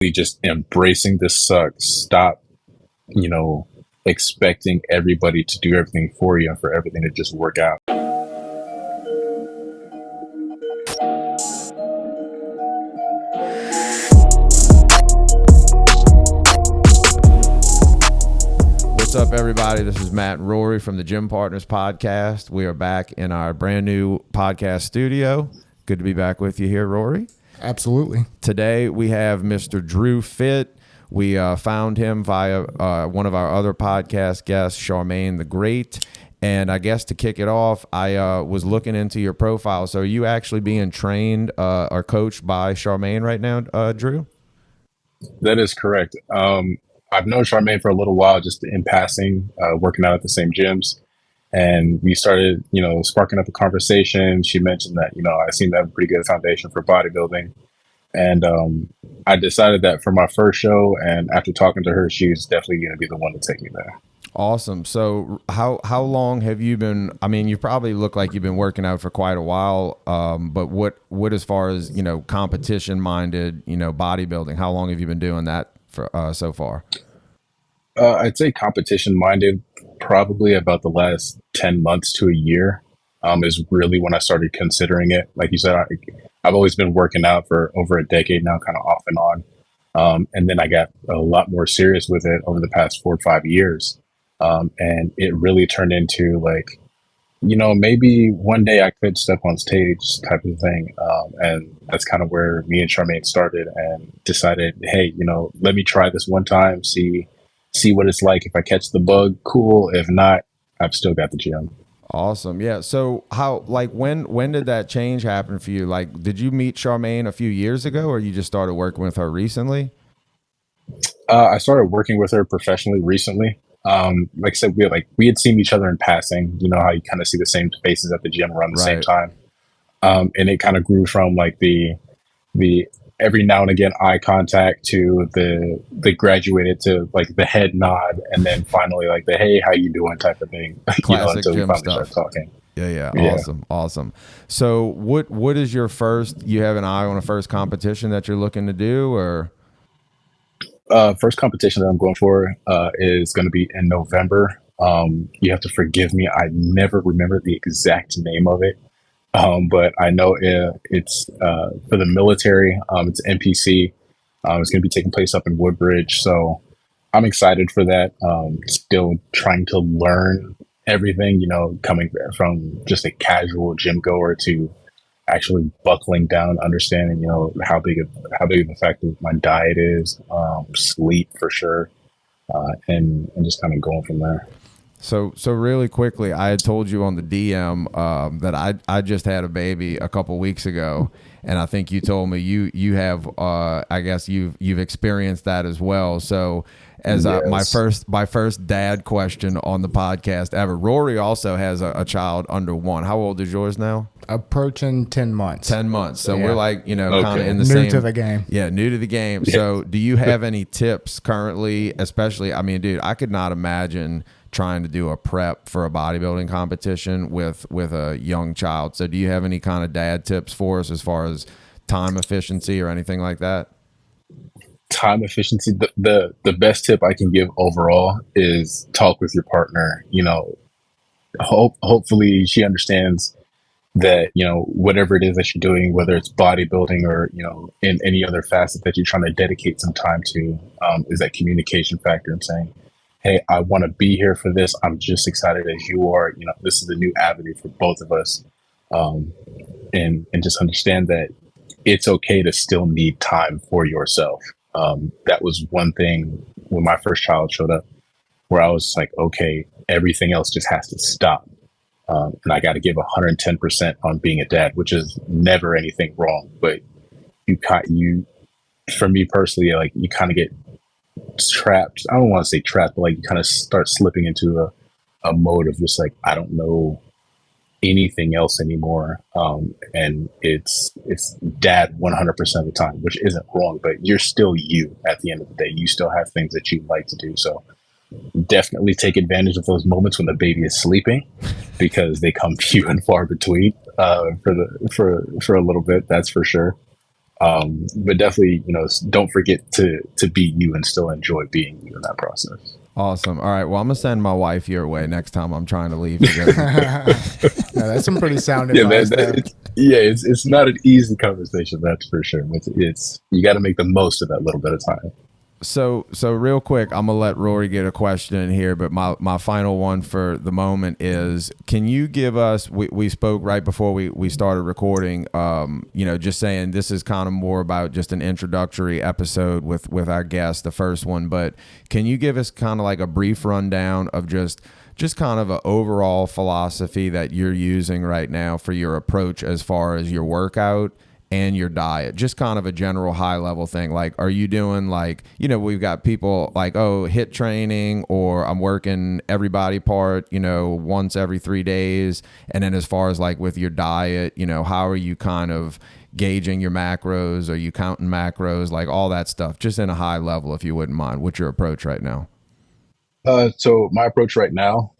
just embracing the suck. Stop, expecting everybody to do everything for you and for everything to just work out. What's up, everybody? This is Matt and Rory from the Gym Partners podcast. We are back in our brand new podcast studio. Good to be back with you here, Rory. Absolutely. Today we have Mr. DrewFit. We found him via one of our other podcast guests, Charmaine the Great. And I guess to kick it off, I was looking into your profile. So are you actually being trained or coached by Charmaine right now, Drew? That is correct. I've known Charmaine for a little while, just in passing, working out at the same gyms. And we started, sparking up a conversation. She mentioned that, I seem to have a pretty good foundation for bodybuilding. And I decided that for my first show, and after talking to her, she's definitely going to be the one to take me there. Awesome. So how long have you been, I mean, you probably look like you've been working out for quite a while, but what as far as, competition minded, bodybuilding, how long have you been doing that for so far? I'd say competition minded, probably about the last 10 months to a year, is really when I started considering it. Like you said, I've always been working out for over a decade now, kind of off and on. And then I got a lot more serious with it over the past 4 or 5 years. And it really turned into like, maybe one day I could step on stage type of thing. And that's kind of where me and Charmaine started and decided, hey, let me try this one time, see what it's like. If I catch the bug, cool. If not, I've still got the gym. Awesome. Yeah. So when did that change happen for you? Like, did you meet Charmaine a few years ago, or you just started working with her recently? I started working with her professionally recently. Like I said, we had seen each other in passing. You know how you kind of see the same faces at the gym around the same time. And it kind of grew from like the every now and again eye contact to the graduated to like the head nod, and then finally like the hey, how you doing type of thing. Classic until we gym finally stuff. start talking. Yeah. Yeah. Awesome. So what is your first, you have an eye on a first competition that you're looking to do, or? First competition that I'm going for is going to be in November. You have to forgive me, I never remember the exact name of it. But I know it's for the military. It's NPC. It's going to be taking place up in Woodbridge. So I'm excited for that. Still trying to learn everything, coming from just a casual gym goer to actually buckling down, understanding, how big of a factor my diet is, sleep for sure, and just kind of going from there. So really quickly, I had told you on the DM that I just had a baby a couple weeks ago, and I think you told me you have I guess you've experienced that as well. So as Yes. my first dad question on the podcast ever. Rory also has a child under 1. How old is yours now? Approaching 10 months. 10 months. So Yeah. we're like, kind of Okay. in the New same. to the game. Yeah, new to the game. Yeah. So do you have any tips currently, especially, I mean, dude, I could not imagine trying to do a prep for a bodybuilding competition with a young child. So do you have any kind of dad tips for us as far as time efficiency or anything like that? Time efficiency. The best tip I can give overall is talk with your partner. Hopefully she understands that whatever it is that you're doing, whether it's bodybuilding or in any other facet that you're trying to dedicate some time to, is that communication factor and saying, hey, I want to be here for this. I'm just excited as you are. This is a new avenue for both of us, and just understand that it's okay to still need time for yourself. That was one thing when my first child showed up, where I was like, okay, everything else just has to stop. And I got to give 110% on being a dad, which is never anything wrong. But for me personally, like you kind of get trapped. I don't want to say trapped, but like you kind of start slipping into a mode of just like, I don't know anything else anymore. And it's dad 100% of the time, which isn't wrong, but you're still you at the end of the day. You still have things that you like to do. So definitely take advantage of those moments when the baby is sleeping, because they come few and far between for a little bit. That's for sure. But definitely, don't forget to be you and still enjoy being you in that process. Awesome. All right. Well, I'm gonna send my wife your way next time I'm trying to leave. To go. No, that's some pretty sound Yeah, advice there. it's not an easy conversation, that's for sure. It's you got to make the most of that little bit of time. So real quick, I'm gonna let Rory get a question in here, but my final one for the moment is: can you give us? We spoke right before we started recording. Just saying this is kind of more about just an introductory episode with our guest, the first one. But can you give us kind of like a brief rundown of just kind of an overall philosophy that you're using right now for your approach as far as your workout and your diet, just kind of a general high level thing? Like, are you doing like, we've got people like, oh, HIIT training, or I'm working every body part, once every 3 days. And then as far as like with your diet, how are you kind of gauging your macros? Are you counting macros? Like all that stuff, just in a high level, if you wouldn't mind. What's your approach right now? So my approach right now,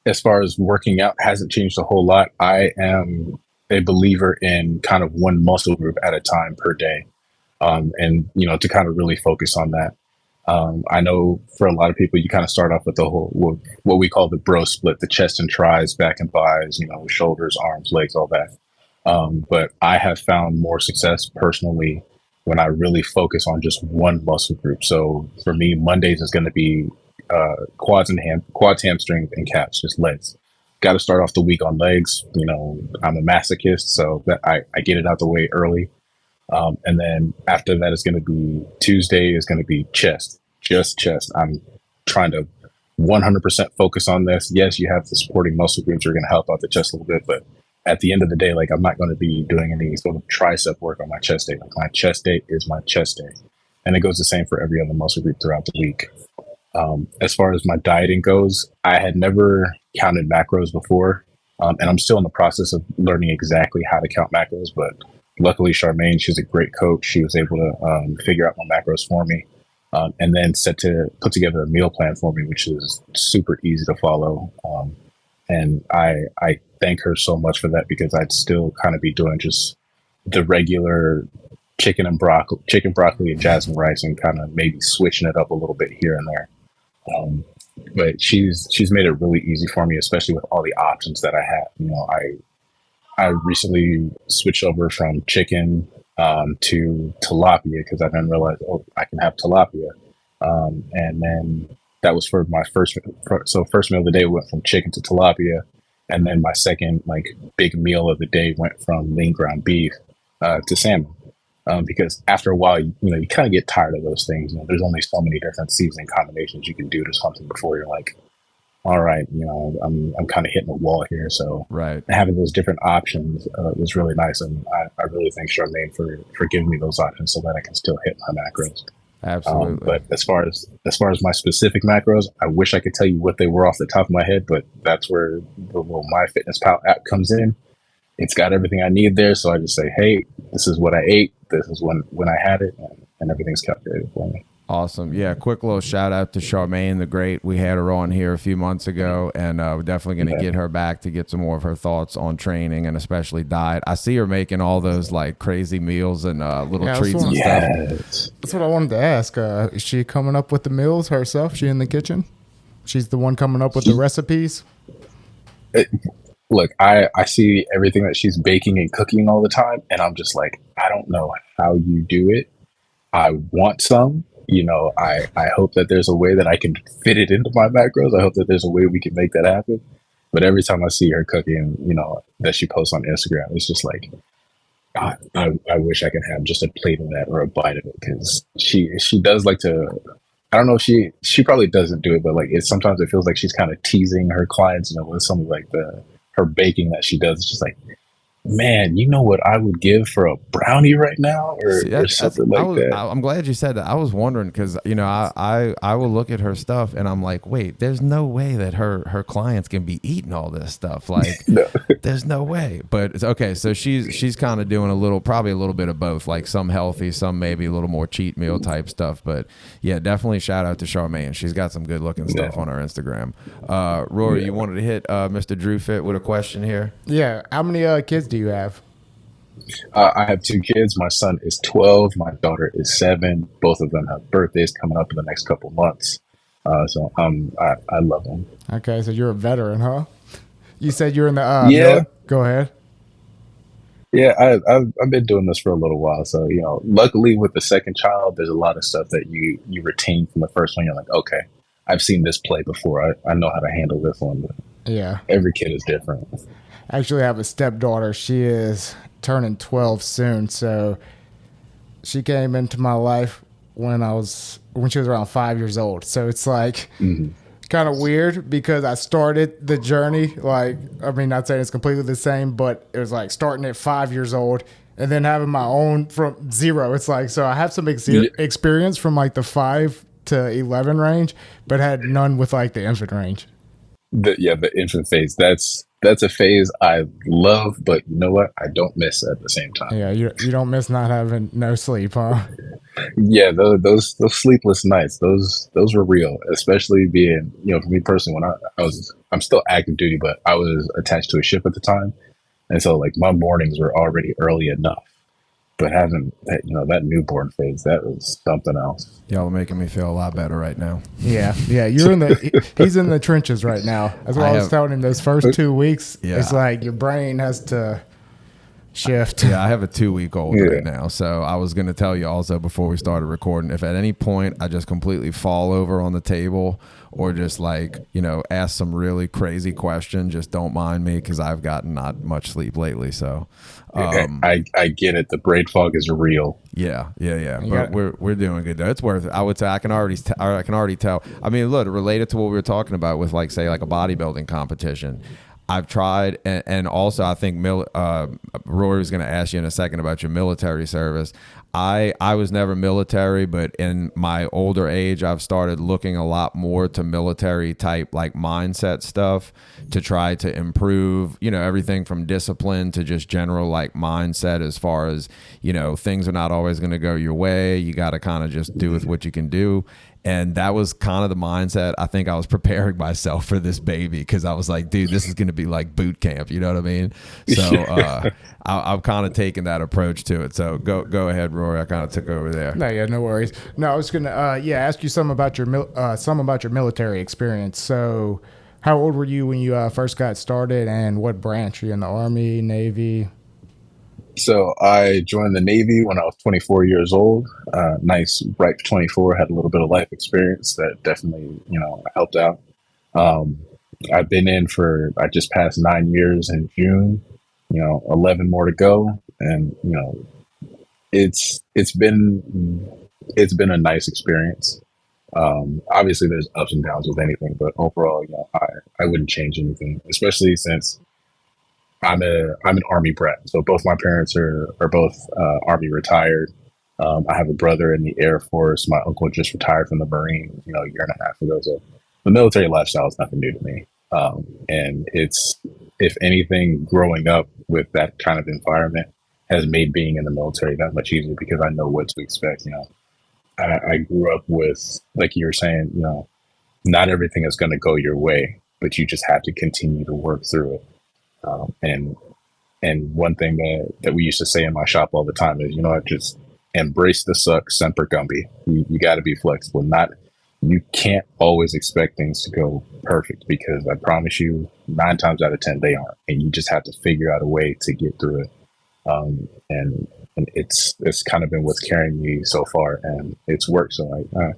as far as working out, hasn't changed a whole lot. I am a believer in kind of one muscle group at a time per day, and to kind of really focus on that. I know for a lot of people, you kind of start off with the whole what we call the bro split: the chest and tries, back and bis, shoulders, arms, legs, all that. But I have found more success personally when I really focus on just one muscle group. So for me, Mondays is going to be quads, hamstrings, and calves, just legs. Got to start off the week on legs. I'm a masochist, so that I get it out the way early. And then after that, it's going to be Tuesday is going to be chest, just chest. I'm trying to 100% focus on this. Yes, you have the supporting muscle groups that are going to help out the chest a little bit, but at the end of the day, like, I'm not going to be doing any sort of tricep work on my chest day. Like, my chest day is my chest day. And it goes the same for every other muscle group throughout the week. As far as my dieting goes, I had never counted macros before. And I'm still in the process of learning exactly how to count macros. But luckily, Charmaine, she's a great coach. She was able to figure out my macros for me, and then put together a meal plan for me, which is super easy to follow. And I thank her so much for that, because I'd still kind of be doing just the regular chicken, broccoli, and jasmine rice, and kind of maybe switching it up a little bit here and there. But she's made it really easy for me, especially with all the options that I have. I recently switched over from chicken to tilapia, because I then realized, I can have tilapia. And then that was for my first meal of the day went from chicken to tilapia. And then my second big meal of the day went from lean ground beef to salmon. Because after a while, you kind of get tired of those things. There's only so many different seasoning combinations you can do to something before you're like, all right, I'm kind of hitting a wall here. So right, having those different options was really nice, and I really thank Charmaine for giving me those options so that I can still hit my macros. Absolutely. But as far as my specific macros, I wish I could tell you what they were off the top of my head, but that's where the little MyFitnessPal app comes in. It's got everything I need there, so I just say, hey, this is what I ate, this is when I had it, and everything's calculated for me. Awesome. Yeah, quick little shout out to Charmaine the Great. We had her on here a few months ago, and we're definitely going to get her back to get some more of her thoughts on training and especially diet. I see her making all those crazy meals and little treats and stuff. That's what I wanted to ask. Is she coming up with the meals herself? She in the kitchen? She's the one coming up with the recipes? Look, I see everything that she's baking and cooking all the time, and I'm just like, I don't know how you do it. I want some. I hope that there's a way that I can fit it into my macros. I hope that there's a way we can make that happen. But every time I see her cooking, that she posts on Instagram, it's just like, God, I wish I could have just a plate of that or a bite of it, because she does like to. I don't know if she probably doesn't do it, but sometimes it feels like she's kind of teasing her clients, with some of her baking that she does. It's just like, man, you know what I would give for a brownie right now, or something that. I'm glad you said that. I was wondering, because I will look at her stuff and I'm like, wait, there's no way that her clients can be eating all this stuff. No. There's no way. But it's okay. So she's kind of doing probably a little bit of both, some healthy, some maybe a little more cheat meal type stuff. But yeah, definitely shout out to Charmaine. She's got some good looking stuff on her Instagram. Rory, you wanted to hit Mr. DrewFit with a question here? Yeah. How many kids do you have? I have two kids. My son is 12. My daughter is 7. Both of them have birthdays coming up in the next couple months. I love them. Okay, so you're a veteran, huh? You said you're in the Yeah, Go ahead. yeah. I've been doing this for a little while. So, luckily with the second child, there's a lot of stuff that you retain from the first one. You're like, okay, I've seen this play before. I know how to handle this one. But Yeah. every kid is different. I actually have a stepdaughter. She is turning 12 soon, so she came into my life when she was around 5 years old. So it's like Hmm. kind of weird because I started the journey like, I mean, not saying it's completely the same, but it was like starting at 5 years old and then having my own from zero. It's like, so I have some experience from like the 5 to 11 range, but had none with like the infant range. The infant phase. That's a phase I love, but you know what? I don't miss at the same time. Yeah, you don't miss not having no sleep, huh? Yeah, those sleepless nights, those were real. Especially being, for me personally, when I'm still active duty, but I was attached to a ship at the time, and so like my mornings were already early enough. But having that newborn phase, that was something else. Y'all are making me feel a lot better right now. Yeah, yeah. He's in the trenches right now. That's what I was telling him. Those first 2 weeks, Yeah. it's like your brain has to shift. Yeah, I have a 2-week-old Yeah. right now. So I was going to tell you also before we started recording, if at any point I just completely fall over on the table or just ask some really crazy question, just don't mind me because I've gotten not much sleep lately. So, I get it. The brain fog is real. yeah. But got- we're doing good though. It's worth it. I would say I can already tell. I mean, look, related to what we were talking about with like say like a bodybuilding competition. I've tried, and also I think Rory was going to ask you in a second about your military service. I was never military, but in my older age, I've started looking a lot more to military type like mindset stuff to try to improve, everything from discipline to just general like mindset as far as, things are not always going to go your way. You got to kind of just do with what you can do. And that was kind of the mindset. I think I was preparing myself for this baby because I was like, dude, this is going to be like boot camp. You know what I mean? So I've kind of taken that approach to it. So go ahead, Rory. I kind of took over there. No, yeah, no worries. No, I was gonna ask you some about your military experience. So, how old were you when you first got started, and what branch? Are you in the Army, Navy? So I joined the Navy when I was 24 years old. Nice, ripe 24. Had a little bit of life experience that definitely, helped out. Um, I've been in I just passed 9 years in June. 11 more to go, and it's been a nice experience. Obviously, there's ups and downs with anything, but overall, I wouldn't change anything, especially since I'm an Army brat. So both my parents are both Army retired. I have a brother in the Air Force. My uncle just retired from the Marines, a year and a half ago. So the military lifestyle is nothing new to me. And it's, if anything, growing up with that kind of environment has made being in the military that much easier because I know what to expect. I grew up with, like you were saying, not everything is going to go your way, but you just have to continue to work through it. And one thing that we used to say in my shop all the time is, just embrace the suck, semper gumby. You got to be flexible. You can't always expect things to go perfect because I promise you, 9 times out of 10 they aren't, and you just have to figure out a way to get through it. And it's kind of been what's carrying me so far, and it's worked. So like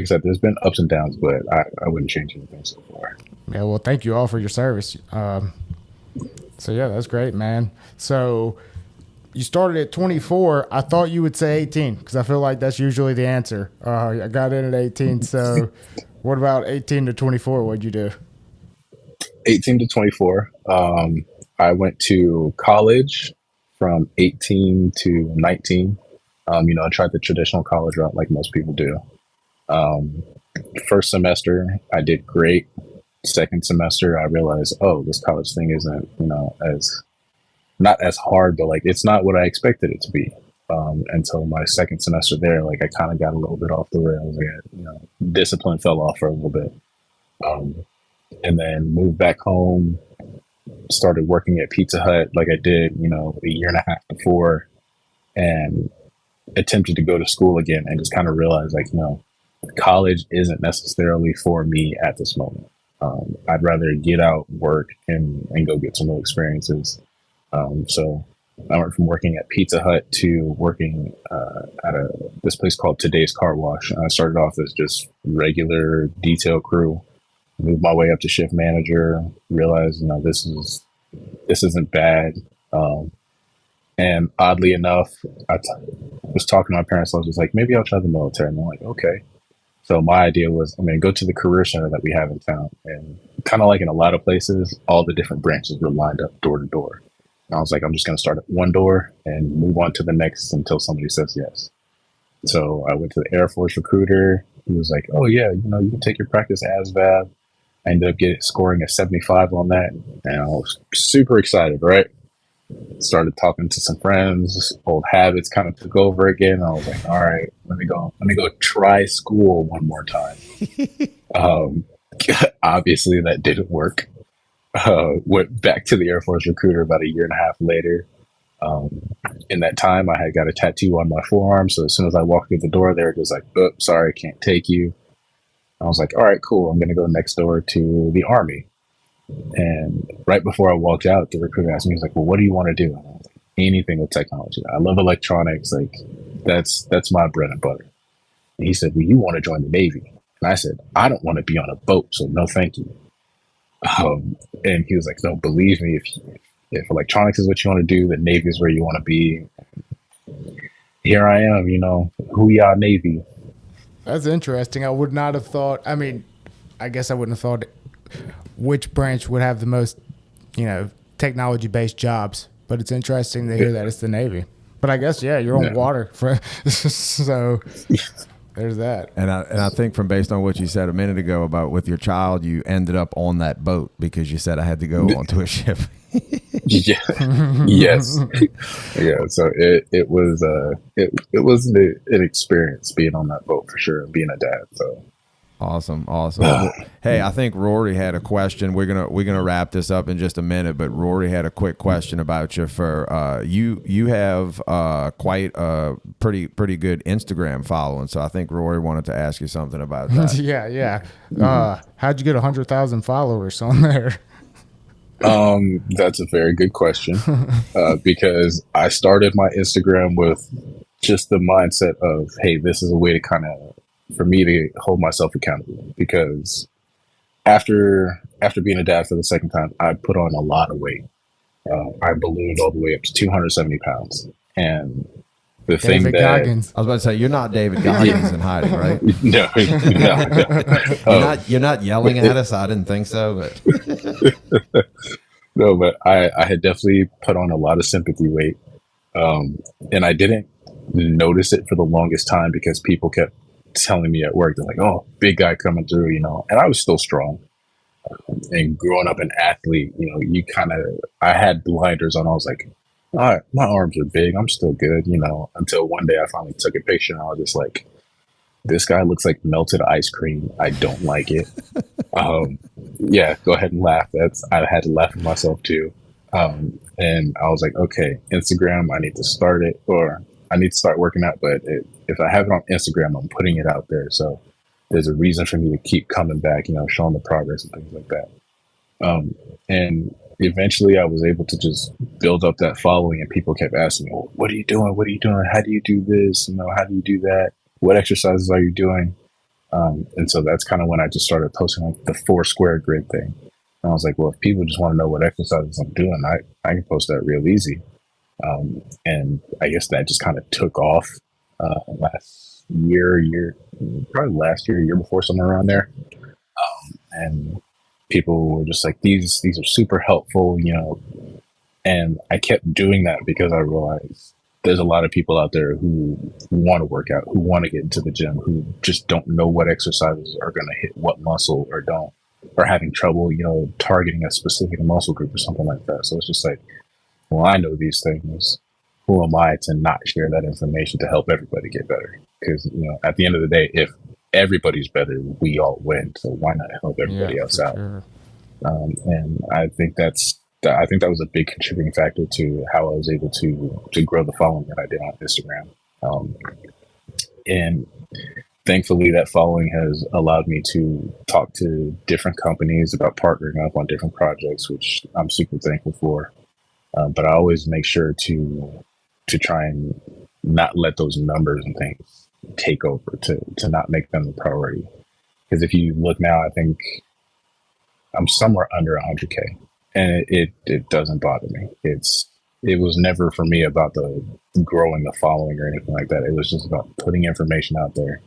I said, there's been ups and downs, but I wouldn't change anything so far. Yeah, well, thank you all for your service. So yeah, that's great, man. So you started at 24. I thought you would say 18 because I feel like that's usually the answer. I got in at 18. So what about 18 to 24? What'd you do? 18 to 24. I went to college from 18 to 19. I tried the traditional college route like most people do. First semester, I did great. Second semester, I realized, oh, this college thing isn't, as not as hard, but like it's not what I expected it to be. Until my second semester there, like I kind of got a little bit off the rails. Discipline fell off for a little bit, and then moved back home. started working at Pizza Hut like I did, a year and a half before, and attempted to go to school again, and just kind of realized like, college isn't necessarily for me at this moment. I'd rather get out, work, and go get some new experiences. So I went from working at Pizza Hut to working at this place called Today's Car Wash. And I started off as just regular detail crew, moved my way up to shift manager, realized, this isn't bad. And oddly enough, was talking to my parents. I was just like, maybe I'll try the military. And they're like, okay. So my idea was, I'm going to go to the career center that we have in town. And kind of like in a lot of places, all the different branches were lined up door to door. And I was like, I'm just going to start at one door and move on to the next until somebody says yes. So I went to the Air Force recruiter. He was like, oh, yeah, you can take your practice ASVAB. I ended up scoring a 75 on that. And I was super excited, right? Started talking to some friends, old habits kind of took over again. I was like, all right, let me go try school one more time. Obviously that didn't work. Went back to the Air Force recruiter about a year and a half later. In that time I had got a tattoo on my forearm. So as soon as I walked through the door, they were just like, oh, sorry, can't take you. I was like, all right, cool. I'm going to go next door to the Army. And right before I walked out, the recruiter asked me, he's like, well, what do you want to do? And I was like, anything with technology. I love electronics. Like that's my bread and butter. And he said, well, you want to join the Navy? And I said, I don't want to be on a boat. So no, thank you. And he was like, no, believe me, if electronics is what you want to do, the Navy is where you want to be. Here I am, who y'all Navy. That's interesting. I would not have thought, I guess I wouldn't have thought which branch would have the most, technology-based jobs. But it's interesting to hear that it's the Navy. But I guess, yeah, you're on water. So there's that. And I think based on what you said a minute ago about with your child, you ended up on that boat because you said I had to go onto a ship. Yeah. Yes. Yeah. So it was an experience being on that boat for sure, and being a dad. So awesome. Well, hey, I think Rory had a question. We're gonna wrap this up in just a minute, but Rory had a quick question about you. For you have quite a pretty good Instagram following, so I think Rory wanted to ask you something about that. Yeah. How'd you get 100,000 followers on there? That's a very good question. Because I started my Instagram with just the mindset of, hey, this is a way to for me to hold myself accountable, because after being a dad for the second time, I put on a lot of weight. I ballooned all the way up to 270 pounds. And the thing that Goggins. I was about to say, you're not David Goggins in hiding, right? No. You're not yelling at us. I didn't think so, but no, but I had definitely put on a lot of sympathy weight. And I didn't notice it for the longest time because people kept telling me at work, they're like, oh, big guy coming through, and I was still strong. And growing up an athlete, I had blinders on. I was like, all right, my arms are big, I'm still good, until one day I finally took a picture and I was just like, this guy looks like melted ice cream. I don't like it. Yeah, go ahead and laugh. I had to laugh at myself too. And I was like, okay, Instagram, I need to start it, or I need to start working out. But if I have it on Instagram, I'm putting it out there. So there's a reason for me to keep coming back, showing the progress and things like that. And eventually I was able to just build up that following, and people kept asking me, well, what are you doing? What are you doing? How do you do this? How do you do that? What exercises are you doing? And so that's kind of when I just started posting like the 4 square grid thing. And I was like, well, if people just want to know what exercises I'm doing, I can post that real easy. And I guess that just kind of took off last year, probably last year before, somewhere around there. And people were just like, these are super helpful, and I kept doing that because I realized there's a lot of people out there who want to work out, who want to get into the gym, who just don't know what exercises are going to hit what muscle or don't, or having trouble, targeting a specific muscle group or something like that. So it's just like, well, I know these things. Who am I to not share that information to help everybody get better? Because, at the end of the day, if everybody's better, we all win. So why not help everybody else out? Sure. And I think that's I think that was a big contributing factor to how I was able to grow the following that I did on Instagram. Um, and thankfully, that following has allowed me to talk to different companies about partnering up on different projects, which I'm super thankful for. But I always make sure to try and not let those numbers and things take over, to not make them the priority. Because if you look now, I think I'm somewhere under 100K, and it doesn't bother me. It was never for me about the growing the following or anything like that. It was just about putting information out there,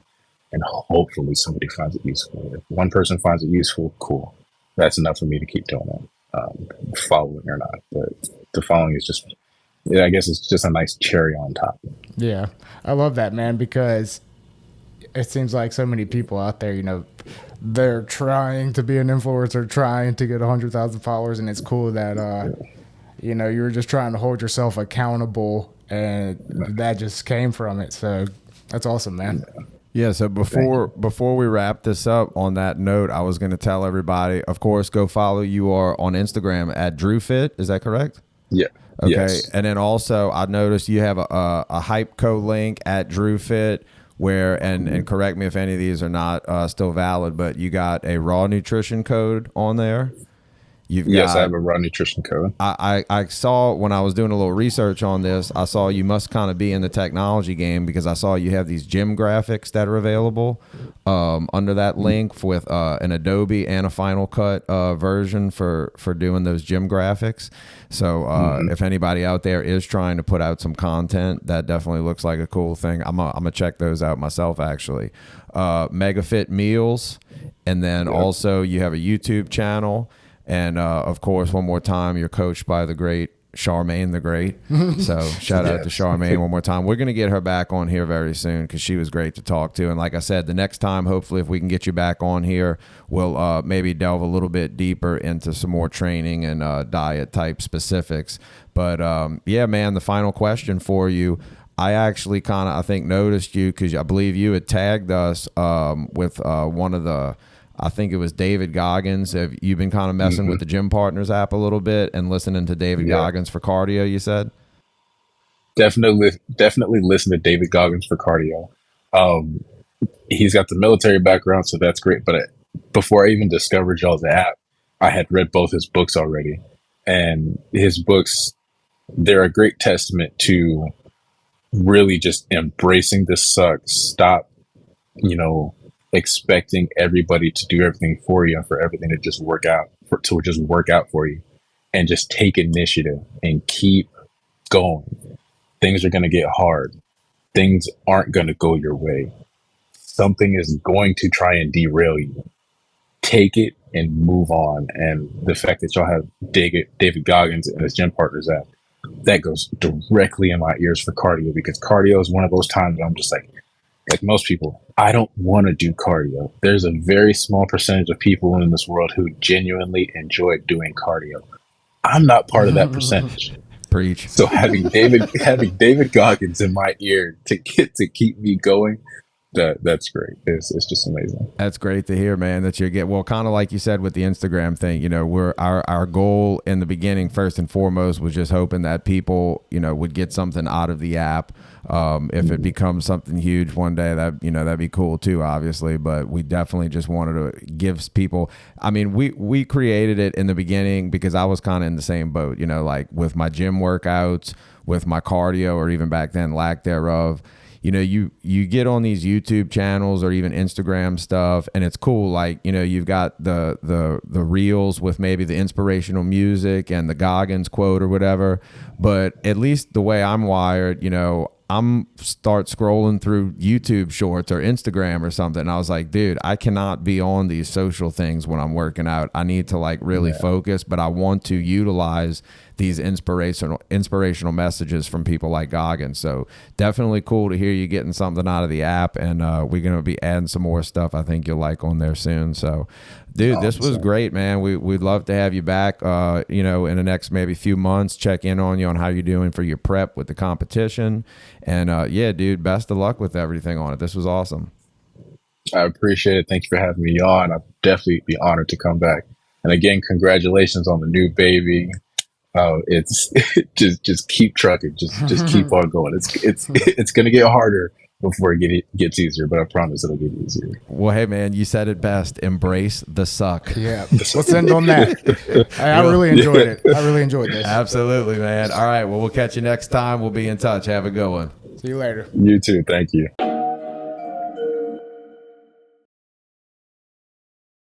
and hopefully somebody finds it useful. If one person finds it useful, cool. That's enough for me to keep doing it, following or not. But the following is just, yeah, I guess it's just a nice cherry on top. Yeah, I love that, man, because it seems like so many people out there, they're trying to be an influencer, trying to get 100,000 followers, and it's cool that you're just trying to hold yourself accountable, and that just came from it. So that's awesome, man. Yeah, so before we wrap this up, on that note, I was going to tell everybody, of course, go follow you are on Instagram at DrewFit. Is that correct? Yeah. Okay. Yes. And then also, I noticed you have a Hypeco link at DrewFit where, and correct me if any of these are not still valid, but you got a raw nutrition code on there. Yes, I have a raw nutrition code. I saw when I was doing a little research on this, I saw you must kind of be in the technology game, because I saw you have these gym graphics that are available under that link with an Adobe and a Final Cut version for doing those gym graphics. So if anybody out there is trying to put out some content, that definitely looks like a cool thing. I'm gonna check those out myself, actually. MegaFit Meals, and then also you have a YouTube channel. And, of course, one more time, you're coached by the great Charmaine the Great. So shout out to Charmaine one more time. We're going to get her back on here very soon, because she was great to talk to. And like I said, the next time, hopefully, if we can get you back on here, we'll maybe delve a little bit deeper into some more training and diet type specifics. But, yeah, man, the final question for you. I actually I think noticed you because I believe you had tagged us with one of the, I think it was David Goggins. Have you been kind of messing with the Gym Partners app a little bit and listening to David Goggins for cardio, you said? Definitely listen to David Goggins for cardio. He's got the military background, so that's great. But before I even discovered y'all's app, I had read both his books already. And his books, they're a great testament to really just embracing the sucks. Stop, expecting everybody to do everything for you and for everything to just work out for you, and just take initiative and keep going. Things are going to get hard. Things aren't going to go your way. Something is going to try and derail you. Take it and move on. And the fact that y'all have David Goggins and his Gym Partners app, that goes directly in my ears for cardio, because cardio is one of those times where I'm just like most people, I don't want to do cardio. There's a very small percentage of people in this world who genuinely enjoy doing cardio. I'm not part of that percentage. Preach. So having David Goggins in my ear to keep me going, that's great. It's just amazing. That's great to hear, man, that you get, well, kind of like you said with the Instagram thing, we're our goal in the beginning, first and foremost, was just hoping that people, would get something out of the app. If it becomes something huge one day, that'd be cool too, obviously. But we definitely just wanted to give people, I mean, we created it in the beginning because I was kind of in the same boat, like with my gym workouts, with my cardio, or even back then lack thereof. You get on these YouTube channels or even Instagram stuff, and it's cool. Like, you've got the reels with maybe the inspirational music and the Goggins quote or whatever. But at least the way I'm wired, I'm start scrolling through YouTube shorts or Instagram or something. And I was like, dude, I cannot be on these social things when I'm working out. I need to really focus, but I want to utilize these inspirational messages from people like Goggins. So definitely cool to hear you getting something out of the app. And we're going to be adding some more stuff I think you'll like on there soon. So dude, this was great, man. We'd love to have you back, in the next maybe few months, check in on you on how you're doing for your prep with the competition. And yeah, dude, best of luck with everything on it. This was awesome. I appreciate it. Thank you for having me on. I'd definitely be honored to come back. And again, congratulations on the new baby. It's just keep trucking, just keep on going. It's gonna get harder before gets easier, but I promise it'll get easier. Well, hey man, you said it best. Embrace the suck. Yeah, let's end on that. I really enjoyed it. I really enjoyed this. Absolutely, man. All right, well, we'll catch you next time. We'll be in touch. Have a good one. See you later. You too. Thank you.